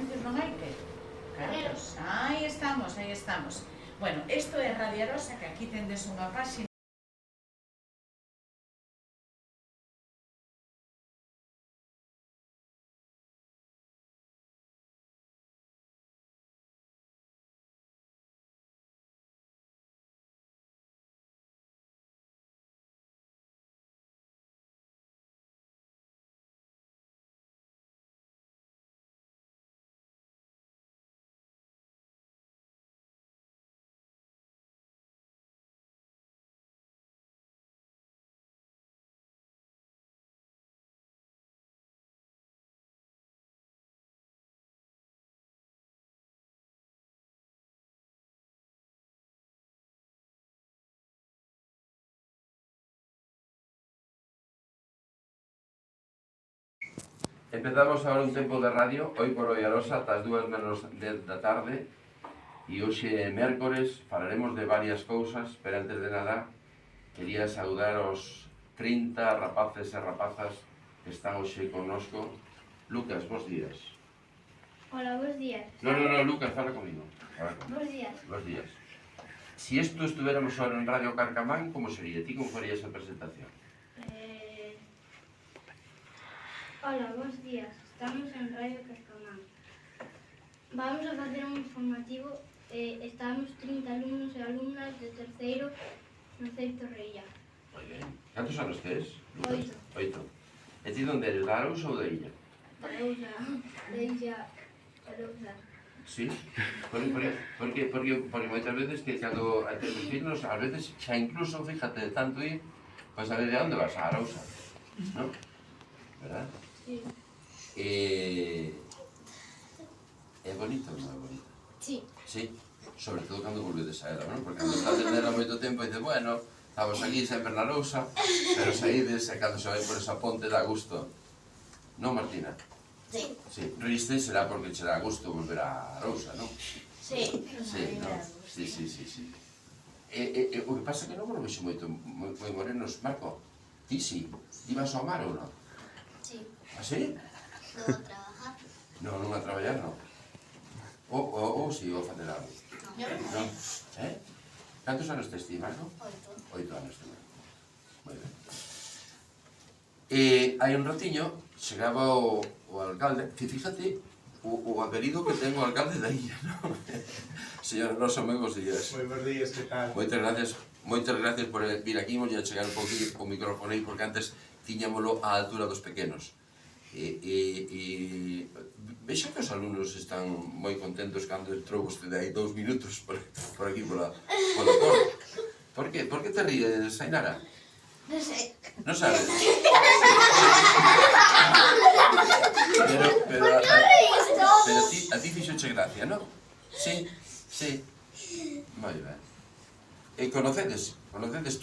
anuncios non hai que? Cantos? Aí estamos, aí estamos. Bueno, isto é Radio Arosa, que aquí tendes unha páxina. Empezamos agora un tempo de radio, hoy por hoy Arosa, ata as 2 menos 10 da tarde, e hoxe é mércores, falaremos de varias cousas, pero antes de nada, quería saudar aos 30 rapaces e rapazas que están hoxe connosco. Lucas, bons días. Hola, bons días. No, Lucas, fala comigo. Bons días. Bons días. Si esto estuviéramos ahora en Radio Carcamán, como sería? Ti como farías a presentación? Hola, bons días. Estamos en Radio Carcamán. Vamos a facer un informativo. Estamos 30 alumnos e alumnas de terceiro no Ceito Reía. Moi ben. Cantos anos tes? 8. 8. E ti onde eres? Da Arousa ou da Illa? Arousa. De Illa. Arousa. Sí? Porque moitas veces que cando a tes vecinos, ás veces xa incluso, fíjate, de tanto ir, pois a ver de onde vas, a Arousa, non? Verdad? Sí. É bonito ou non é bonito? Sí. Sí? Sobre todo cando volvedes a ela, non? Porque cando estás nela moito tempo e dices, bueno, estamos aquí sempre na Arousa, pero saídes e cando se vai por esa ponte dá gusto. Non, Martina? Sí. Sí. Riste será porque che dá gusto volver a Arousa, non? Sí. Sí, non? Sí. O que pasa é que non vos vexo moito moi morenos. Marco, ti sí? Ibas ao mar ou non? Sí. Ah, sí? Vou a trabajar. Non a traballar, non? Ou si, ou a facer algo? Non. Cantos anos tes ti, Marco? 8 anos tamén. Moi ben. Hai un ratiño, chegaba o alcalde, que fíjate o apelido que ten o alcalde da illa, non? Señor Rosa, moi bons días. Moi bons días, que tal? Moitas gracias por vir aquí, vou a chegar un poquinho con o micrófono aí, porque antes tiñámolo á altura dos pequenos. Vexo que os alumnos están moi contentos cando entrou vostede aí 2 minutos por aquí pola porta. Por que? Por que te ríes, Ainara? Non sei. Non sabes? Pero a ti fixoche gracia, non? Sí. Moi ben. E conocedes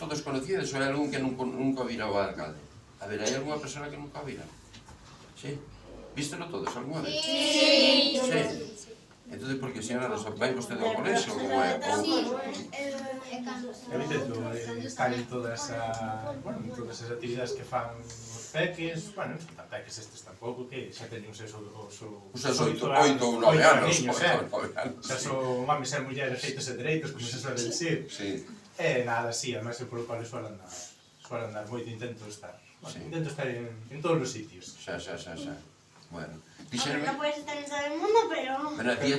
todos conocides ou hai algún que nunca vira o alcalde? A ver, hai algunha persona que nunca vira? Sí? Vístelo todos algunha vez? Sí. Entón, porque se non vai vostede ao colexo ou é? Evitento estar en todas as actividades que fan os peques, non son peques estes tampouco, que xa teñen os seus 8 ou 9 anos. Xa son homes e mulleres feitos e dereitos, como se suele dicir. E nada, así, además, polo cual suele andar moito, intento estar en todos os sitios. Xa. Bueno, Non podes estar en todo o mundo, pero... Pero a ti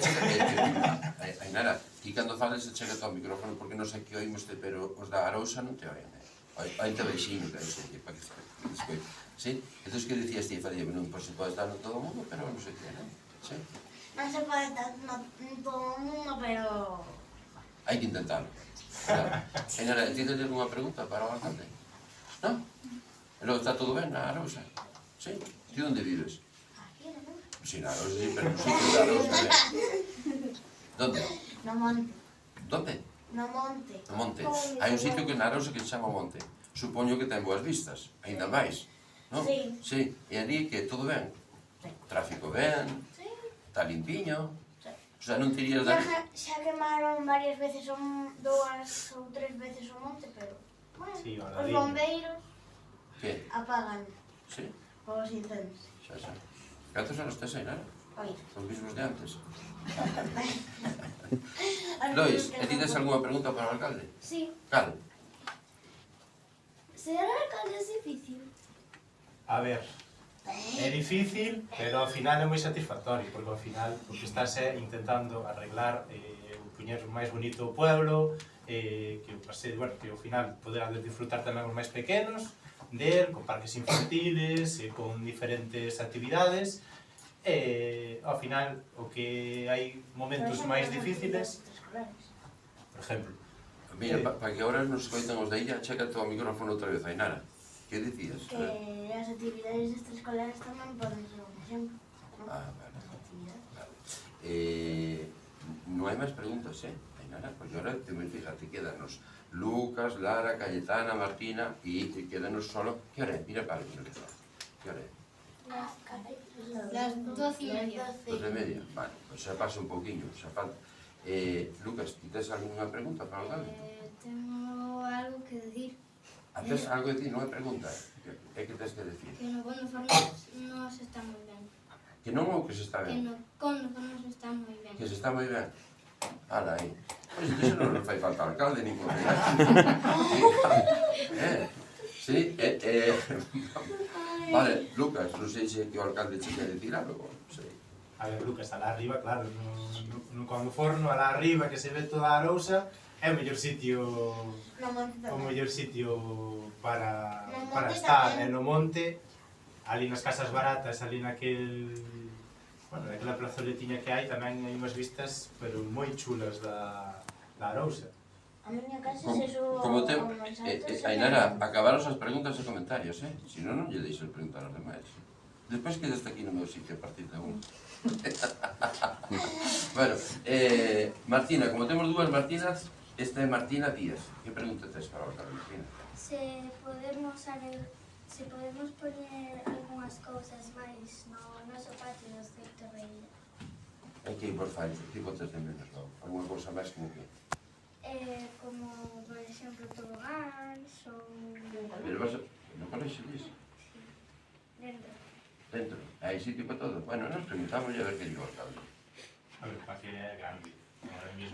Ainara, ti cando fales chega ao micrófono porque non sei que oímoste, pero os da Arousa non te oín, Aí te veixinho, para que descoite. Sí? Entón, que dicías ti, Fadía, non se pode estar en todo o mundo, pero non sei que, non? Sí? Non se pode estar en todo o mundo, pero... Hai que intentarlo. Ainara, ti tenes alguna pregunta para o alcalde? Non? E logo está todo ben na Arousa? Sí? Ti onde vives? Sí, na Arousa, sí, pero non sei que da Arousa, Donde? No monte. Donde? No monte. No monte. Hai un sitio que na Arousa que se chama Monte. Supoño que ten boas vistas, aínda máis, non? Sí. E ali que todo ben? Tráfico ben? Sí. Está limpiño? O sea, non te irías dar... Xa quemaron varias veces, 2 ou 3 veces o monte, pero... Bueno, os bombeiros Que? apagan Sí? os incendios. Xa. Cantos anos tes, Ainara? Os mismos de antes. Lois, e tides algunha pregunta para o alcalde? Sí. Cal? Ser alcalde é difícil? A ver, é difícil, pero ao final é moi satisfactorio, porque ao final o que estás é intentando arreglar poñer máis bonito o pueblo, que o paseo, bueno, que ao final poderades disfrutar tamén os máis pequenos del, con parques infantiles, con diferentes actividades, ao final o que hai momentos máis difíciles, por exemplo, Mira, para que ahora nos coitan os da illa, checa o micrófono outra vez, Ainara. Que dicías? Que as actividades extraescolares tamén poden ser un exemplo. Ah, vale. Non hai máis preguntas, Ainara? Porque ahora, fíjate, quédanos Lucas, Lara, Cayetana, Martina e quédanos solo... Que hora é? Mira para el micrófono. Que hora é? Las 12:30. 12:30. Vale, pues xa pasa un pouquiño, xa falta. Lucas, ti tes algunha pregunta para o alcalde? Tengo algo que decir. Tes algo de ti, non é pregunta. É que tes que decir? Que no Cono Fornos no se está moi ben. Que non ou que se está Que ben? no Cono Fornos está moi ben. Que se está moi ben. Ala, aí. Pois iso non nos fai falta alcalde, nin con sí, Vale, Lucas, non sei se que o alcalde che quer decir algo, non sei. a ver, Lucas, alá arriba, claro, no Cono Forno, alá arriba, que se ve toda a Arousa, é o mellor sitio para estar, e no monte, ali nas casas baratas, ali naquela plazoletiña que hai, tamén hai unhas vistas, pero moi chulas da Arousa. A miña casa se subo Como te... ao máis alto. Ainara, acabaron as preguntas e comentarios, Si non, non lle deixo preguntar aos demais. Despois quedaste aquí no meu sitio a partir de un. Bueno, Martina, como temos dúas Martinas, esta é Martina Díaz. Que pregunta tes para o alcalde, Martina? Se podemos poñer algunhas cousas máis no noso patio do Certo Reira. É que por fai, que botas de menos, non? Alguna cousa máis como que? Como, por exemplo, tobogáns ou... Pero vas a... No colexo, dis? Dentro. Dentro. Hai sitio para todo? Bueno, nos preguntamos e a ver que digo o alcalde. A ver, para que é grande. Ahora mismo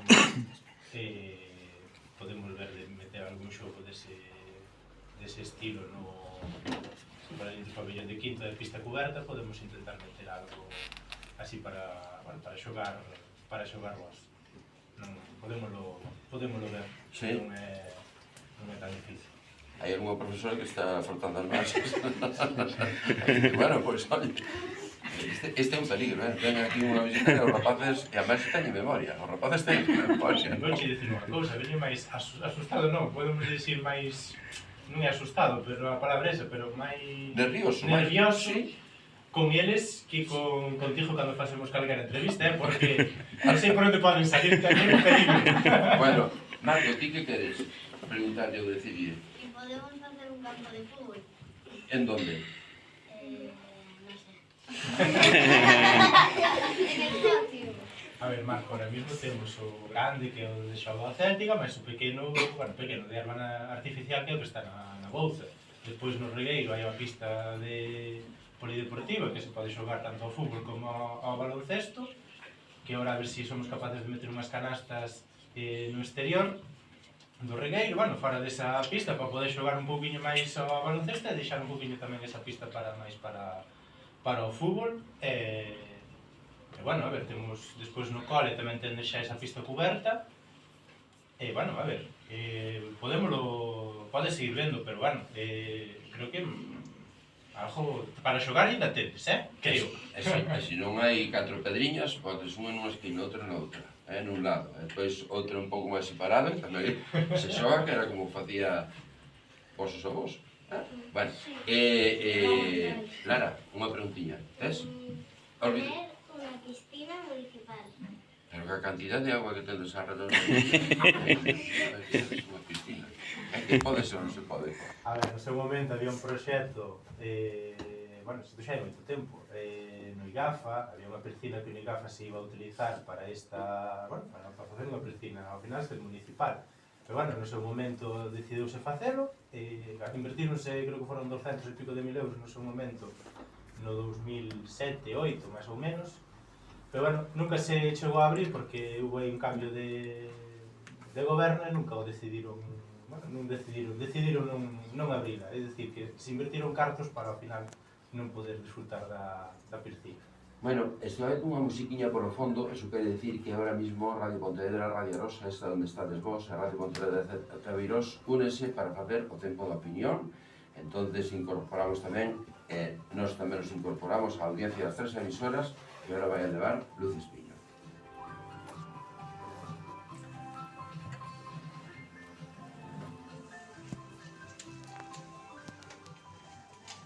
podemos ver de meter algún xogo dese estilo no pabellón de quinta de pista coberta, podemos intentar meter algo así para xogar vos. Podémoslo ver, Sí. non é tan difícil. Hai algún profesor que está faltando as masas. Bueno, pois, olha, este é un peligro, Ven aquí unha visita e os rapaces, e a máis teñen memoria, os rapaces teñen memoria. Vou che dicir unha cousa, veño máis asustado, non, podemos dicir máis, non é asustado, pero a palabra esa, pero máis... Nervioso, sí, con eles que contigo cando facemos calquera entrevista, porque non sei por onde poden salir tamén un peligro. Bueno, Marco, ti que queres preguntarlle ou decidir? E podemos facer un campo de fútbol. En donde? Non sei. En el patio. A ver, Marco, ahora mismo temos o grande que é o de xogo Céltica, mas o pequeno, pequeno de erva artificial que é o que está na Bouza. Despois no Regueiro hai unha pista de polideportiva que se pode xogar tanto ao fútbol como ao baloncesto, que agora a ver se somos capaces de meter unhas canastas no exterior do Regueiro, fora desa pista para poder xogar un pouquiño máis ao baloncesto e deixar un pouquiño tamén esa pista para o fútbol. A ver, temos despois no cole tamén tende xa esa pista coberta. A ver, pode seguir vendo, pero creo que algo para xogar ainda tedes, creo. E se non hai 4 pedriñas, podes unha nunha esquina, outra noutra, nun lado. E depois outra un pouco máis separada, tamén se xoga, que era como facía vosos avós. Bueno, Lara, unha preguntiña, tes? Poner unha piscina municipal. Pero que a cantidad de agua que tendes alrededor de unha piscina. É que pode ser, non se pode. A ver, no seu momento había un proxecto, isto xa hai moito tempo, no IGAFA, había unha piscina que no IGAFA se iba a utilizar para para facer unha piscina, ao final ser municipal. Pero no seu momento decidiuse facelo, invertíronse, creo que foron 200 e pico de mil euros no seu momento, no 2007, 2008, máis ou menos, Pero bueno, nunca se chegou a abrir porque hubo aí un cambio de goberno e nunca o decidiron, bueno, decidiron non abrila, é dicir, que se invertiron cartos para ao final non poder disfrutar da piscina. Bueno, estou aí cunha musiquiña por o fondo, eso quere decir que ahora mismo Radio Pontevedra, Radio Arosa, esta onde estades vos, a Radio Pontevedra de Cebeirós, únese para facer o tempo da opinión. Entonces incorporamos tamén, nós tamén nos incorporamos á audiencia das 3 emisoras que ahora vai a levar Luz Espiño.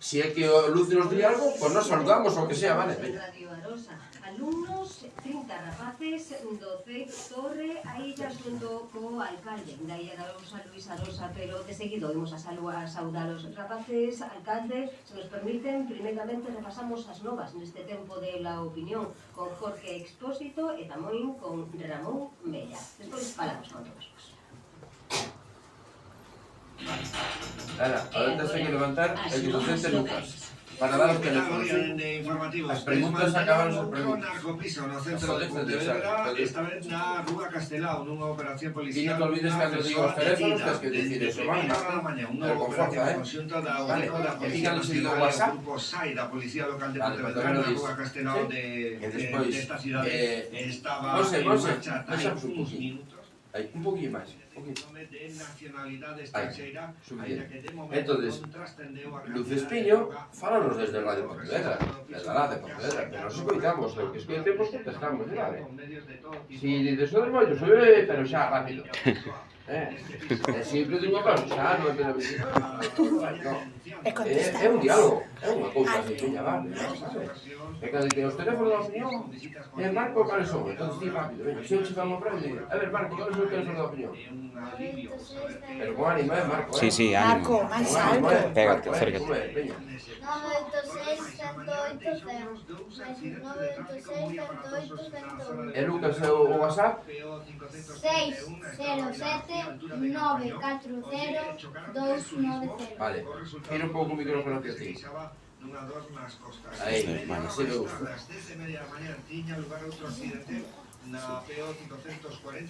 Si é que o Luz nos di algo, pois nos saludamos o que sea, vale? Radio Arosa. Alumnos, 30 rapaces do CEIP Torre, aí ya xunto co alcalde da Arosa, Luis Arosa, pero de seguido imos a saudar os rapaces, alcalde, se nos permiten, primeiramente repasamos as novas neste tempo de la opinión con Jorge Expósito e tamén con Ramón Bella. Despois falamos con todos vos. Lara, ahora tens que levantar el docente Lucas para dar os teléfonos. As preguntas acaban as preguntas. Narcopiso no centro de Pontevedra, esta vez na Rúa Castelao, nunha operación Y policial. no te olvides que antes digo os teléfonos, tens que decir eso, vale? Pero con fuerza, Vale, e díganos si digo WhatsApp. Grupo SAI da Policía Local de Vale, Pontevedra, pero na dis. Rúa Castelao E despois, desta cidade, estaba Monse, en marcha baixamos un uns poquinho. minutos. Un poquinho máis, un poquinho. De nacionalidade estranxeira, suficiente. aínda que de momento Entonces, non trascendeu a Luz cantidade de Espiño, droga. fálanos desde Radio Pontevedra, desde la de Pontevedra, pero nos escoitamos, o que escoitemos contestamos, vale? Si dices, sodes moitos, pero xa, rápido. Sempre digo, claro, xa, non é pena visitar. É un diálogo, é unha cousa pequeña, vale? E cando te os teléfonos da opinión, Marco, cales son? Entón, ti rápido, veña, se eu che famo prende, a ver, Marco, cales son os teléfonos da opinión? Pero con ánimo, Marco? Sí, sí, ánimo. Marco, máis alto. Pégate, acércate. Veña. 986-108-100. E Lucas, o WhatsApp? 607-940-290. Vale, gira un pouco o micrófono hacia ti. Aí, vale, así me gusta.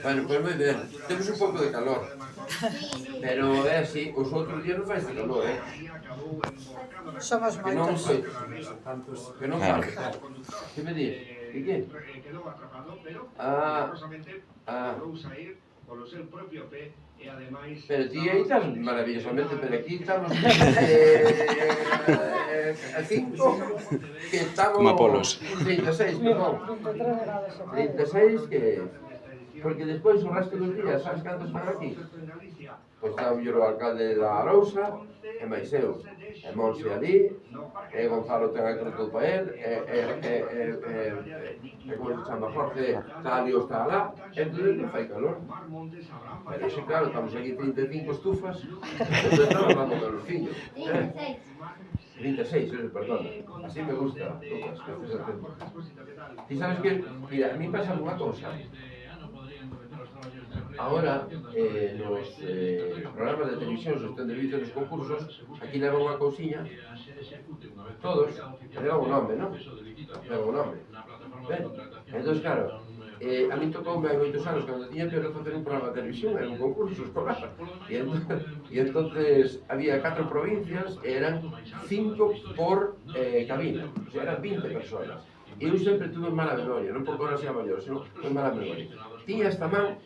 Bueno, pues moi ben, temos un pouco de calor, pero é así, os outros días non faz de calor, Somos que non moitos. foi, que non faz. Que me dis? Que que? Pero ti aí estás maravillosamente, pero aquí estamos a 5, que estamos Mapolos. 36, perdón. 36 que... Porque despois o resto dos días, sabes cantos están aquí? Pois está o mellor o alcalde da Arousa, e máis eu, e Monse ali, e Gonzalo ten a cruz para él, e como se chama, Jorge está ali ou está lá, entón non fai calor. Pero xe, claro, estamos aquí 35 estufas, entón estamos dando calorcillo. 36, perdón. Así me gusta, Lucas, que estés atento. Ti sabes que, mira, a mí pasa unha cousa. Ahora, nos programas de televisión, os televisores, nos concursos, aquí levan unha cousiña, todos, levan un nome, non? Levan un nome. Ben, entón, claro, a mí tocoume hai 8 anos, cando tiña que facer un programa de televisión, era un concurso escolar. E entonces había 4 provincias, e eran 5 por cabina, o sea, eran 20 personas. E eu sempre tuve mala memoria, non porque ahora sea maior, senón con mala memoria. Tiña esta man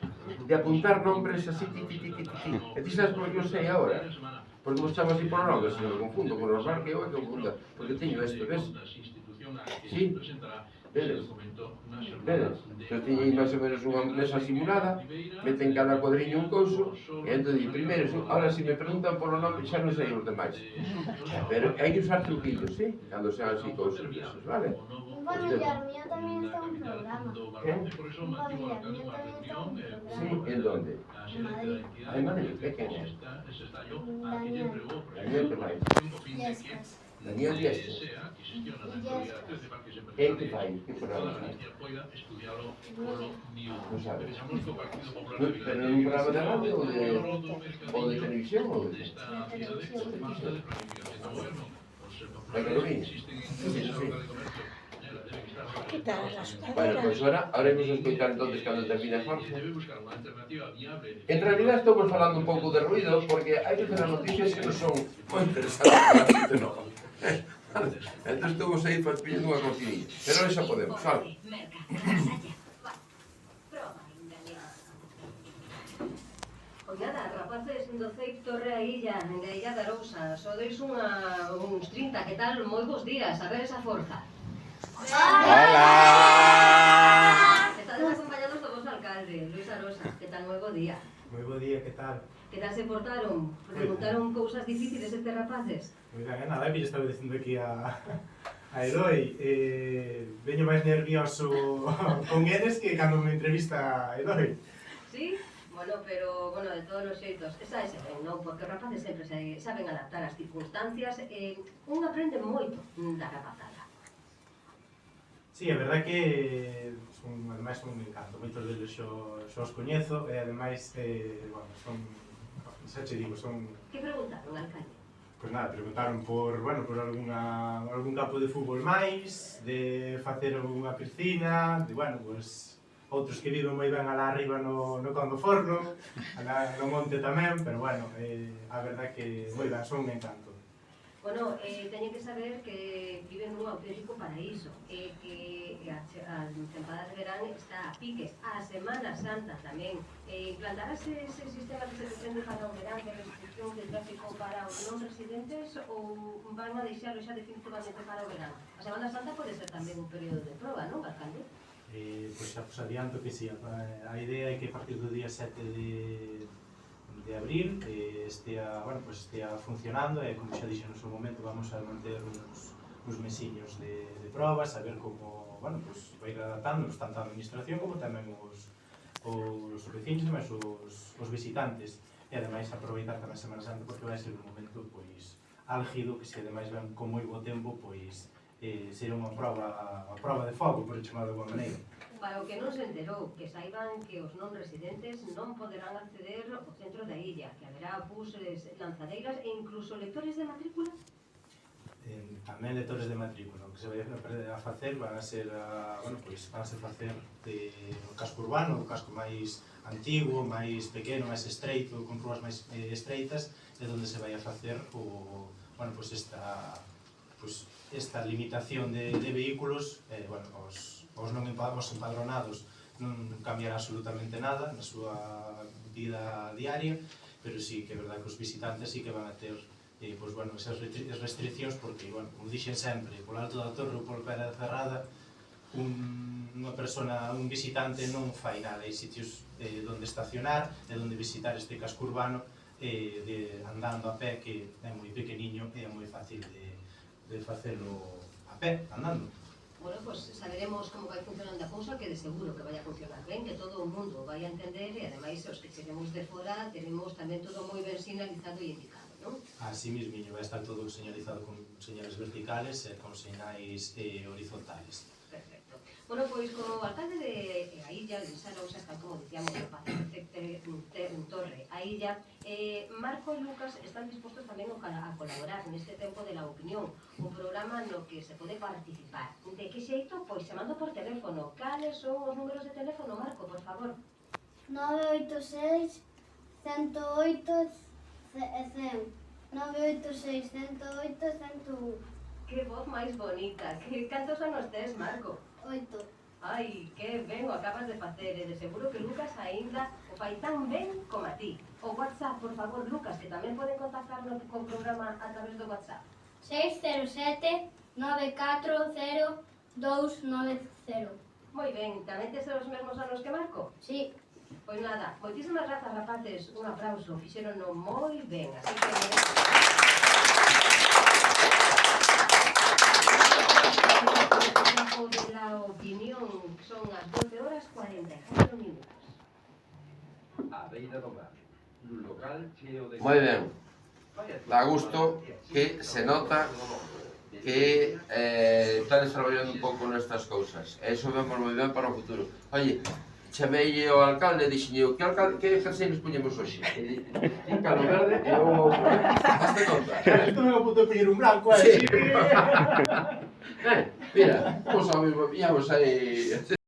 de apuntar nombres así, E ti sabes por que eu sei agora? Porque vos chamo así por nombres, se me confundo con os que eu confunda, porque teño isto, ves? Sí? Vedes? Vedes? Eu teño máis ou menos unha mesa simulada, meten cada cuadriño un couso, e entón di, primeiro, ahora se me preguntan polo nome, xa non sei os demais. Pero hai que usar truquillos, sí? Cando sean así cousas, vale? Un familiar mío también está en un programa. ¿Qué? Un familiar mío también está en un programa. Sí, ¿en dónde? En Madrid. Ah, en Madrid, ¿qué es? Daniel. Daniel, ¿qué país? Yescas. Daniel Dieste. Yescas. ¿En qué país? ¿Qué programa? No sabes. ¿Pero en un programa de radio o de televisión? ¿O de televisión? ¿La Carolina? Sí, sí, sí. quitar as Bueno, caderas. pois ahora imos escoitar entonces cando termina Jorge. En realidad estamos falando un pouco de ruido porque hai veces as noticias que non son moi interesantes, non. Entón estamos aí pillando unha cortinilla. Pero non xa podemos, vale? Pois nada, rapaces do Ceip Torre a Illa, da Illa da Arousa, sodes uns 30, que tal? Moi bons días, a ver esa forza. Hola! Estades acompañados do vos alcalde, Luis Arosa, que tal? Moi bo día. Moi bo día, que tal? Que tal se portaron? Preguntaron cousas difíciles estes rapaces? Mira, nada, que estaba dicindo aquí a Eloi, veño máis nervioso con eles que cando me entrevista a Eloi. Sí? Bueno, pero, bueno, de todos os xeitos, esa é ben, non? Porque os rapaces sempre saben adaptar as circunstancias e un aprende moito da rapazada. Sí, a verdade que ademais son un encanto, moitos deles xo os coñezo e ademais, bueno, son, xa che digo, son... Que preguntaron, alcalde? Pois nada, preguntaron por, bueno, por algún campo de fútbol máis, de facer unha piscina, de, bueno, pois, outros que viven moi ben alá arriba no Conde Forno, alá no monte tamén, pero bueno, a verdade que moi ben, son un encanto. Bueno, teñen que saber que viven nun auténtico paraíso, que a temporada de verán está a piques, a Semana Santa tamén. Implantarase ese sistema que se pretende para o verán de restricción de tráfico para os non residentes ou van a deixarlo xa definitivamente para o verán? A Semana Santa pode ser tamén un período de proba, non, alcalde? Pois xa vos adianto que sí, a idea é que a partir do día 7 de abril estea funcionando e, como xa dixen no seu momento, vamos a manter uns mesiños de probas, a ver como, bueno, pues, vai ir adaptándonos tanto a administración como tamén os veciños e os visitantes, e ademais aproveitar tamén a Semana Santa porque vai ser un momento pois álgido, que se ademais ven con moi bo tempo, pois será unha prova de fogo, por chamar de alguma maneira. Para o que non se enterou, que saiban que os non residentes non poderán acceder ao centro da illa, que haberá buses, lanzadeiras e incluso lectores de matrícula. Tamén lectores de matrícula, o que se vai a facer van a ser facer o casco urbano, o casco máis antigo, máis pequeno, máis estreito, con rúas máis estreitas, é onde se vai a facer esta limitación de vehículos. Os non empadronados non cambiará absolutamente nada na súa vida diaria, pero sí que é verdade que os visitantes sí que van a ter esas restriccións, porque, como dixen sempre, polo alto da torre ou polo pé da cerrada, unha persona, un visitante non fai nada. Hai sitios onde estacionar e onde visitar este casco urbano andando a pé, que é moi pequeniño e é moi fácil de facelo a pé, andando. Bueno, pues saberemos como vai funcionando a cousa, que de seguro que vai a funcionar ben, que todo o mundo vai a entender e ademais os que cheguemos de fora teremos tamén todo moi ben sinalizado e indicado, non? Así mismiño, vai estar todo señalizado con señales verticales e con señais horizontales. Perfecto. Bueno, pois como alcalde de a illa, Luis Arousa, está, como dicíamos, no Torre a illa, Marco e Lucas están dispostos tamén a colaborar neste tempo de la opinión, un programa no que se pode participar. De que xeito? Pois chamando por teléfono. Cales son os números de teléfono, Marco, por favor? 986 108 100 986 108 101. Que voz máis bonita. Cantos anos tes, Marco? 8. Ai, que ben o acabas de facer, e de seguro que Lucas aínda o fai tan ben como a ti. O WhatsApp, por favor, Lucas, que tamén poden contactar co programa a través do WhatsApp. 607 940 290. Moi ben, tamén tes os mesmos anos que Marco? Sí. Pois nada, moitísimas grazas, rapaces, un aplauso, fixeronno moi ben, así que... Tiempo de la opinión, son as 12:44 minutos. A beira do mar, nun local cheo de... Moi ben, dá gusto que se nota que estades traballando un pouco nestas cousas. E iso vemos moi ben para o futuro. Oye, chameille ao alcalde e dixenlle, que jersey nos poñemos hoxe? Un cano verde e o outro, Hazte conta. Isto me lo puto pedir un blanco, Sí. así que... Mira, vamos a ver, vamos aí.